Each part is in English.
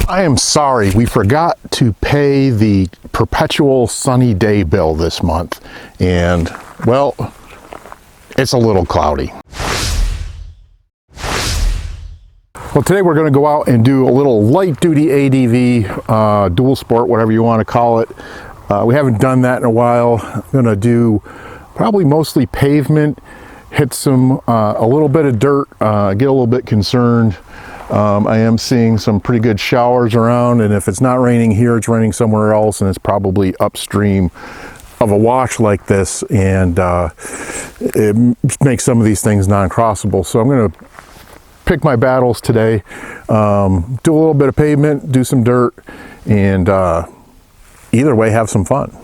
I am sorry, we forgot to pay the perpetual sunny day bill this month, and well, it's a little cloudy. Well, today we're going to go out and do a little light duty ADV, dual sport, whatever you want to call it. We haven't done that in a while. I'm going to do probably mostly pavement, hit some a little bit of dirt, get a little bit concerned. I am seeing some pretty good showers around, and if it's not raining here, it's raining somewhere else, and it's probably upstream of a wash like this, and it makes some of these things non-crossable. So I'm going to pick my battles today, do a little bit of pavement, do some dirt, and either way, have some fun.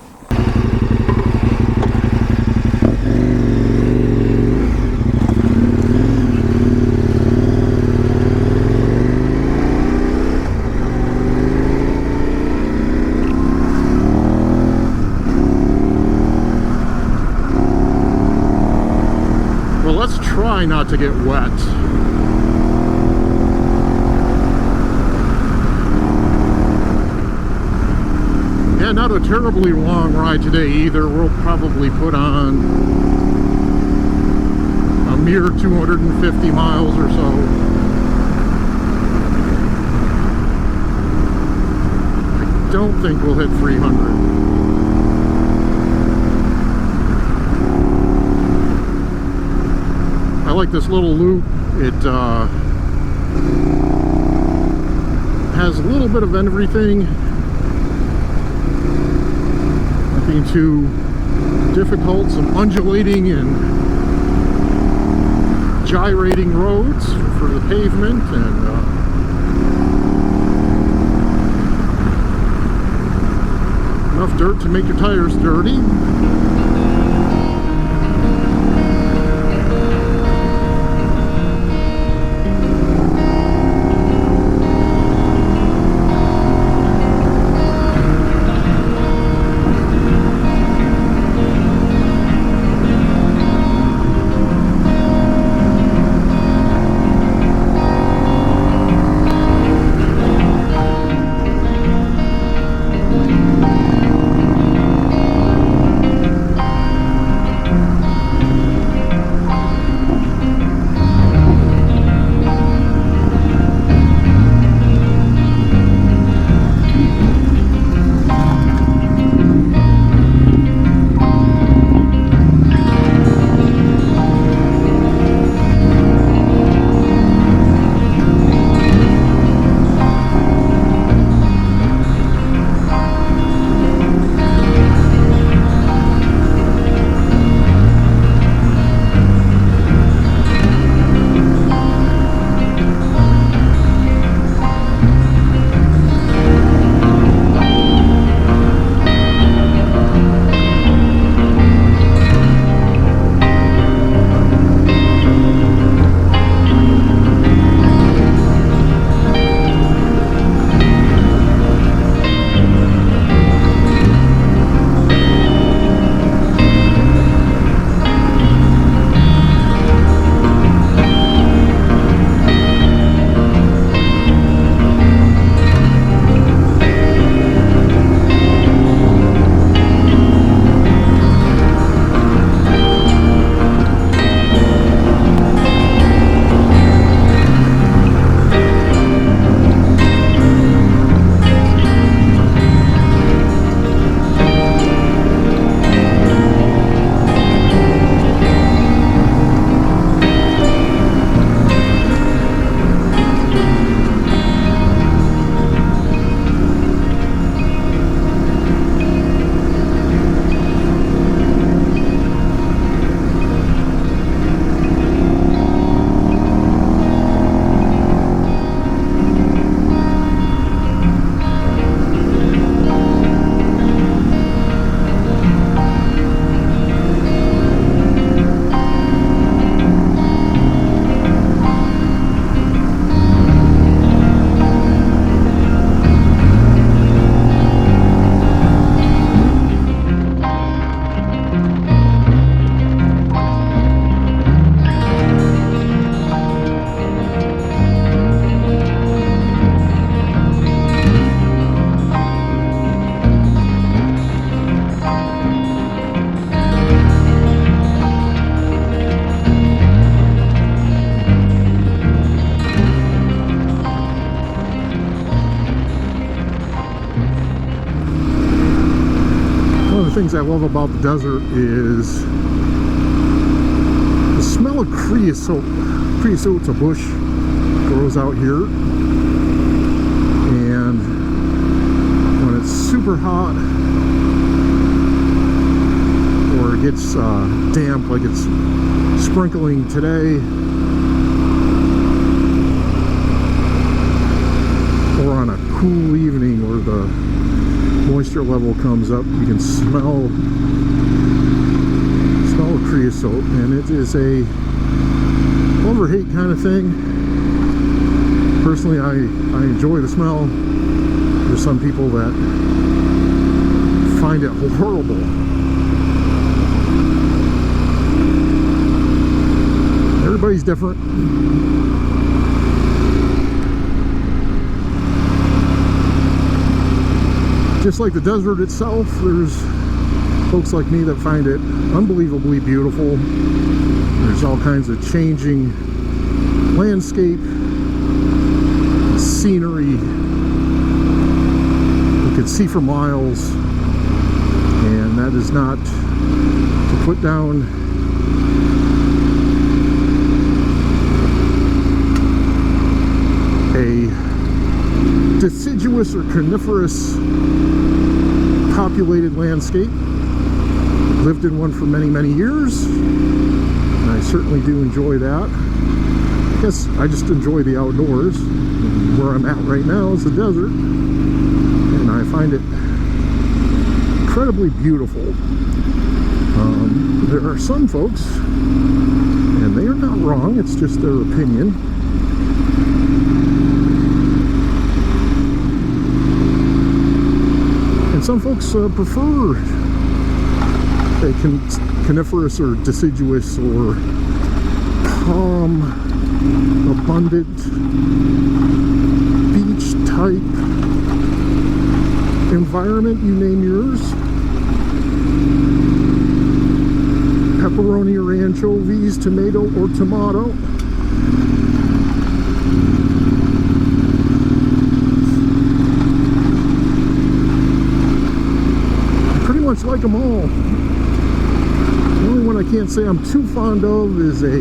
Let's try not to get wet. Yeah, not a terribly long ride today either. We'll probably put on a mere 250 miles or so. I don't think we'll hit 300. I like this little loop. It has a little bit of everything. Nothing too difficult. Some undulating and gyrating roads for the pavement, and enough dirt to make your tires dirty. things I love about the desert is the smell of creosote. Creosote's a bush, grows out here, and when it's super hot or it gets damp, like it's sprinkling today, or on a cool evening where the moisture level comes up, you can smell creosote, and it is a love-or-hate kind of thing. Personally, I enjoy the smell. There's some people that find it horrible. Everybody's different. Just like the desert itself, there's folks like me that find it unbelievably beautiful. There's all kinds of changing landscape, scenery you can see for miles, and that is not to put down a deciduous or coniferous populated landscape. Lived in one for many, many years, and I certainly do enjoy that. I guess I just enjoy the outdoors. And where I'm at right now is the desert, and I find it incredibly beautiful. There are some folks, and they are not wrong, it's just their opinion, and some folks prefer a coniferous or deciduous or palm abundant beach type environment. You name yours. Pepperoni or anchovies, tomato or tomato. I pretty much like them all. The only one I can't say I'm too fond of is a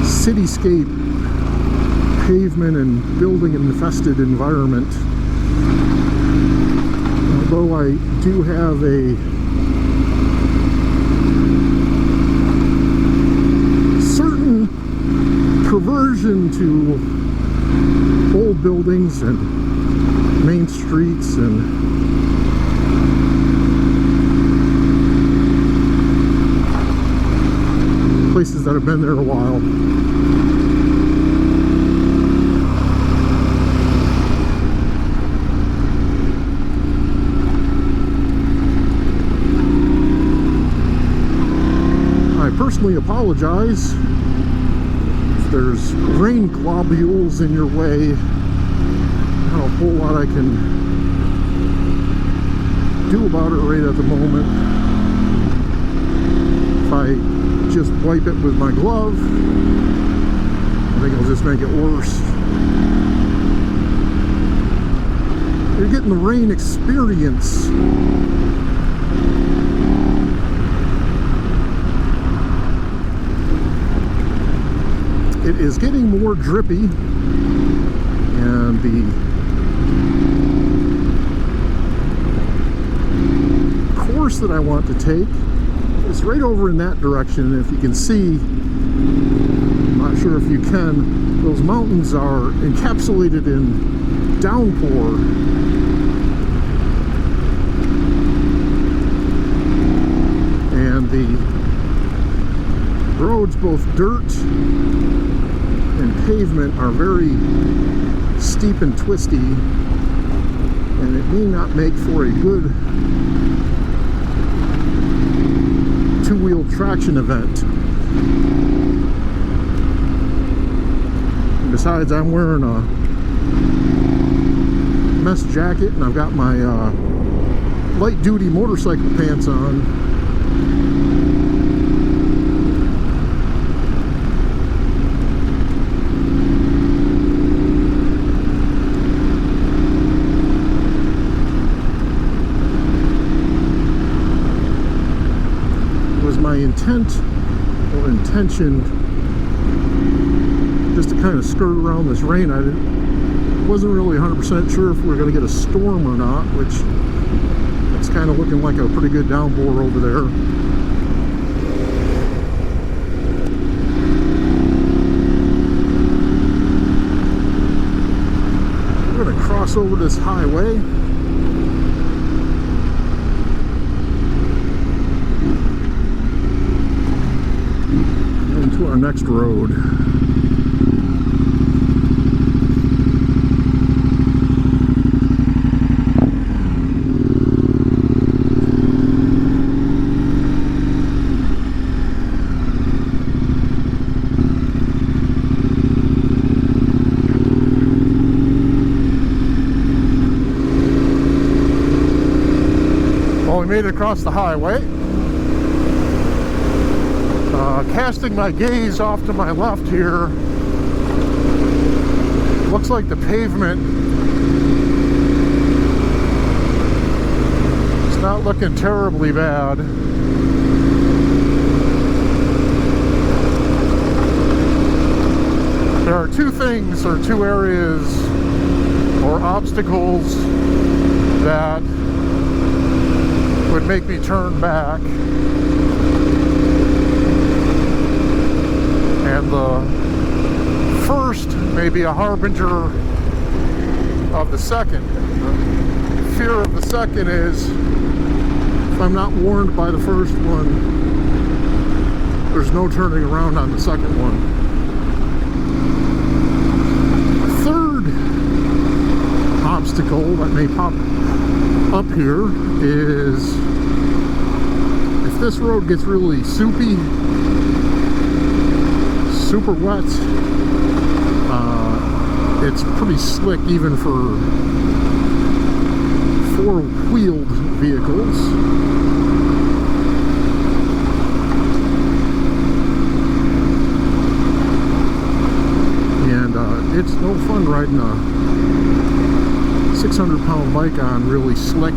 cityscape, pavement and building infested environment. Although I do have a certain perversion to old buildings and main streets and places that have been there a while. I personally apologize if there's rain globules in your way. Not a whole lot I can do about it right at the moment. If I just wipe it with my glove, I think it'll just make it worse. You're getting the rain experience. It is getting more drippy, and the course that I want to take is right over in that direction. And if you can see, I'm not sure if you can, those mountains are encapsulated in downpour. And the roads, both dirt and pavement, are very steep and twisty, and it may not make for a good two-wheel traction event. And besides, I'm wearing a mesh jacket, and I've got my light-duty motorcycle pants on. intent or intention just to kind of skirt around this rain. I wasn't really 100% sure if we were going to get a storm or not, which it's kind of looking like a pretty good downpour over there. We're going to cross over this highway. Into our next road. Well, we made it across the highway. Casting my gaze off to my left here, looks like the pavement is not looking terribly bad. There are two things, or two areas, or obstacles that would make me turn back. And the first may be a harbinger of the second. The fear of the second is, if I'm not warned by the first one, there's no turning around on the second one. The third obstacle that may pop up here is if this road gets really soupy, super wet, it's pretty slick even for four-wheeled vehicles. And it's no fun riding a 600-pound bike on really slick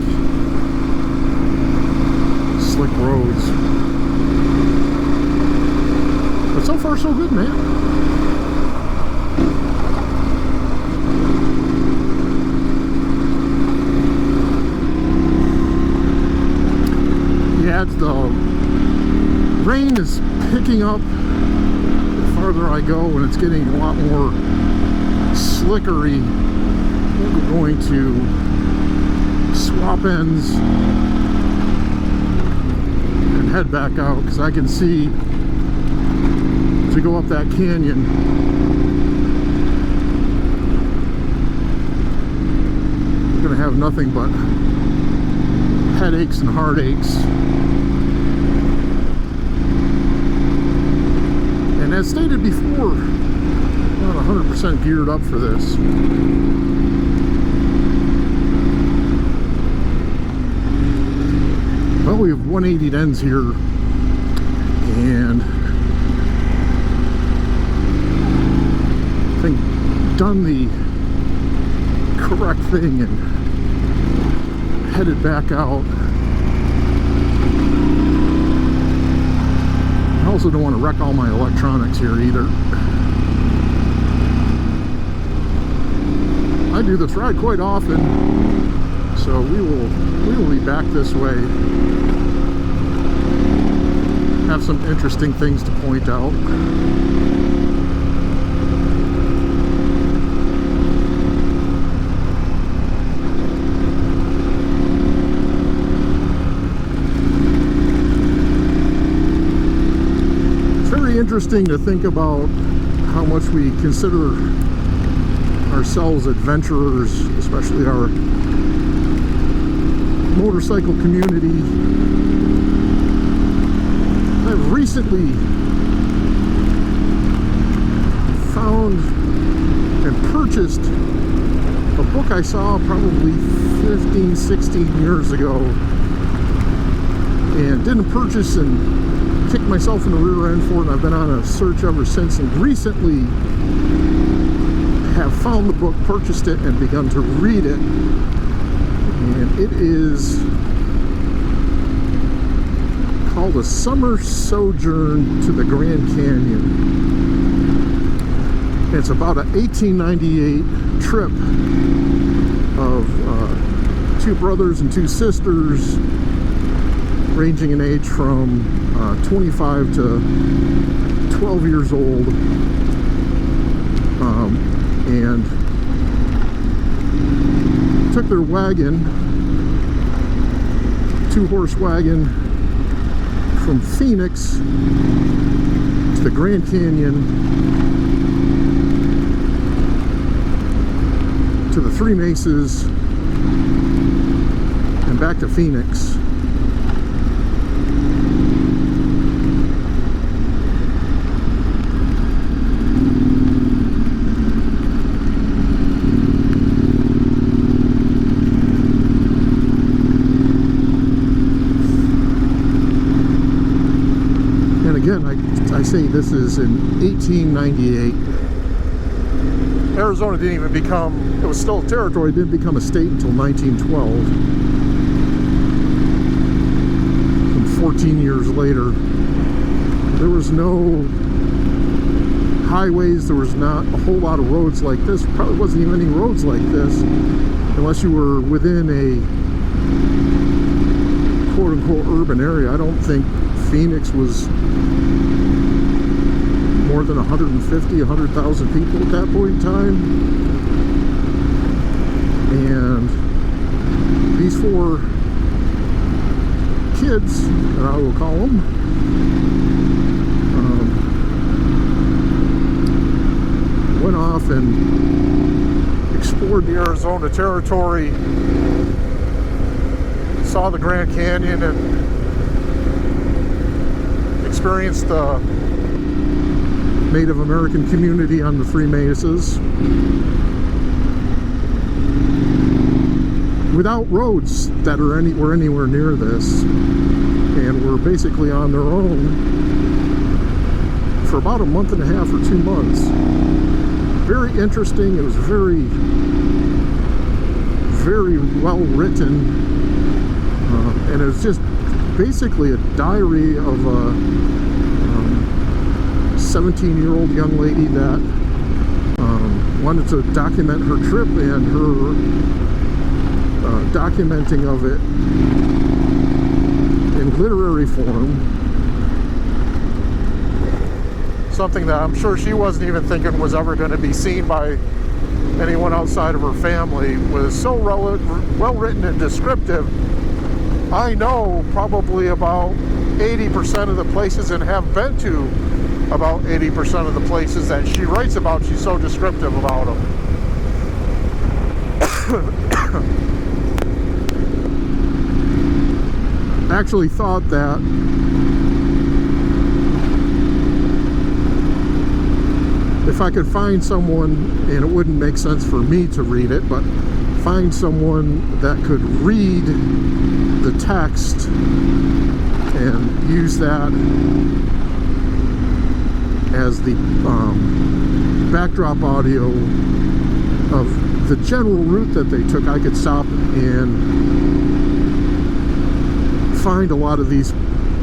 roads. But so far so good, man. Yeah, the rain is picking up the farther I go, and it's getting a lot more slickery. We're going to swap ends and head back out, because I can see to go up that canyon, we're going to have nothing but headaches and heartaches. And as stated before, I'm not 100% geared up for this. Well, we have 180 ends here, and I think done the correct thing and headed back out. I also don't want to wreck all my electronics here either. I do this ride quite often, so we will be back this way. Have some interesting things to point out. It's very interesting to think about how much we consider ourselves adventurers, especially our motorcycle community. I've recently found and purchased a book I saw probably 15, 16 years ago, and didn't purchase and kicked myself in the rear end for it, and I've been on a search ever since, and recently have found the book, purchased it, and begun to read it. And it is called A Summer Sojourn to the Grand Canyon. It's about an 1898 trip of two brothers and two sisters, ranging in age from 25 to 12 years old, and took their wagon, two-horse wagon, from Phoenix to the Grand Canyon, to the Three Mesas, and back to Phoenix. And again, I say this is in 1898. Arizona didn't even become, it was still a territory, it didn't become a state until 1912. And 14 years later, there was no highways, there was not a whole lot of roads like this. Probably wasn't even any roads like this, unless you were within a quote-unquote urban area. I don't think Phoenix was more than 150, 100,000 people at that point in time. And these four kids, I will call them, went off and explored the Arizona territory, saw the Grand Canyon, and experienced the Native American community on the Three Mesas without roads that were anywhere near this, and were basically on their own for about a month and a half or 2 months. Very interesting. It was very, very well written, and it was just basically a diary of a 17-year-old young lady that wanted to document her trip, and her documenting of it in literary form. Something that I'm sure she wasn't even thinking was ever going to be seen by anyone outside of her family. Was so well written and descriptive. I know probably about 80% of the places, and have been to about 80% of the places that she writes about. She's so descriptive about them. I actually thought that if I could find someone, and it wouldn't make sense for me to read it, but find someone that could read the text and use that as the backdrop audio of the general route that they took, I could stop and find a lot of these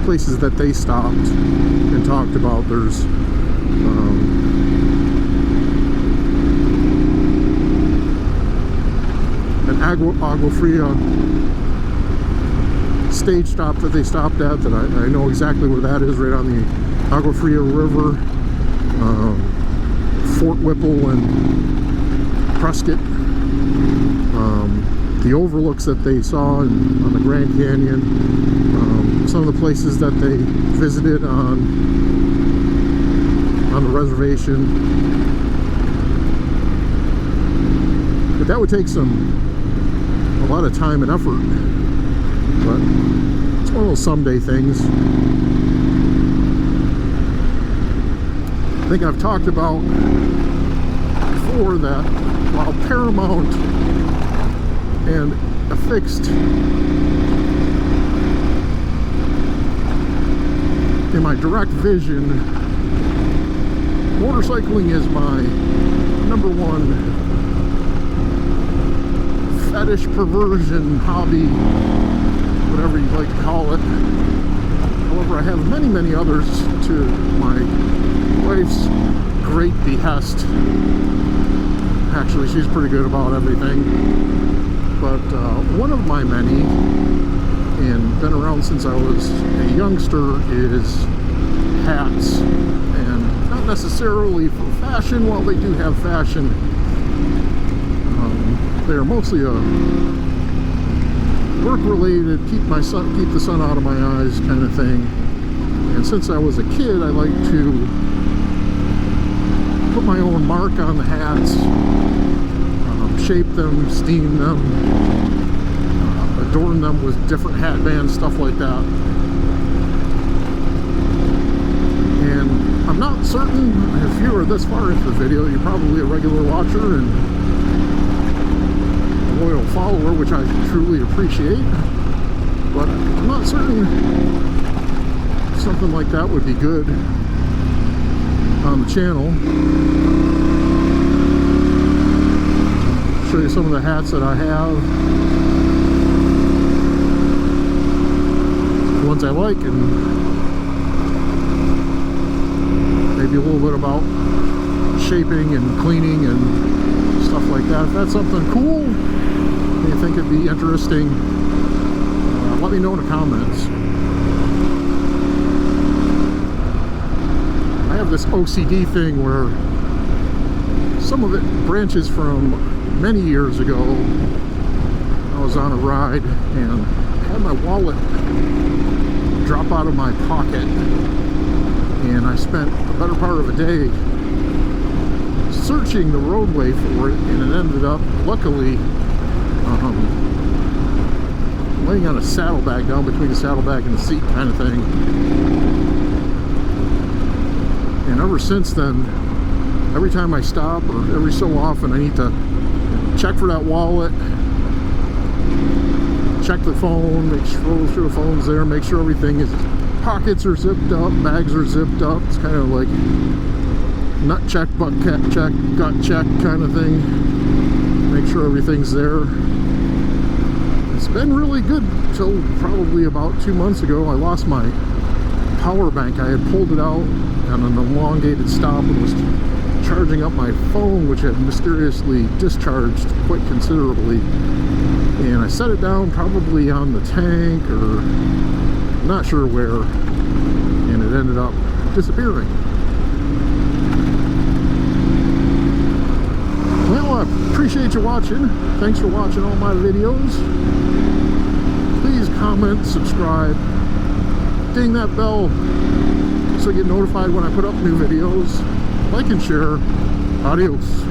places that they stopped and talked about. There's an Agua Fria stage stop that they stopped at, that I know exactly where that is, right on the Agua Fria River. Fort Whipple and Prescott, the overlooks that they saw on the Grand Canyon, some of the places that they visited on the reservation. But that would take a lot of time and effort, but it's one of those someday things. I think I've talked about before that while paramount and affixed in my direct vision, motorcycling is my #1 fetish, perversion, hobby, whatever you'd like to call it. I However, I have many others to my wife's great behest. Actually, she's pretty good about everything. But one of my many, and been around since I was a youngster, is hats. And not necessarily for fashion, while they do have fashion. They're mostly a work-related, keep the sun out of my eyes kind of thing. And since I was a kid, I like to put my own mark on the hats, shape them, steam them, adorn them with different hat bands, stuff like that. And I'm not certain if you are this far into the video, you're probably a regular watcher and loyal follower, which I truly appreciate, but I'm not certain if something like that would be good on the channel. Show you some of the hats that I have, the ones I like, and maybe a little bit about shaping and cleaning and stuff like that. If that's something cool you think it'd be interesting, let me know in the comments. I have this OCD thing where some of it branches from many years ago. I was on a ride and had my wallet drop out of my pocket, and I spent the better part of a day searching the roadway for it, and it ended up, luckily, laying on a saddlebag, down between the saddlebag and the seat kind of thing. And ever since then, every time I stop, or every so often, I need to check for that wallet, check the phone, make sure the phone's there, make sure everything is, pockets are zipped up, bags are zipped up. It's kind of like nut check, butt check, gut check kind of thing. Make sure everything's there. It's been really good till probably about 2 months ago. I lost my power bank. I had pulled it out on an elongated stop and was charging up my phone, which had mysteriously discharged quite considerably. And I set it down probably on the tank, or not sure where, and it ended up disappearing. Well, I appreciate you watching. Thanks for watching all my videos. Please comment, subscribe, ding that bell so you get notified when I put up new videos. Like and share. Adios.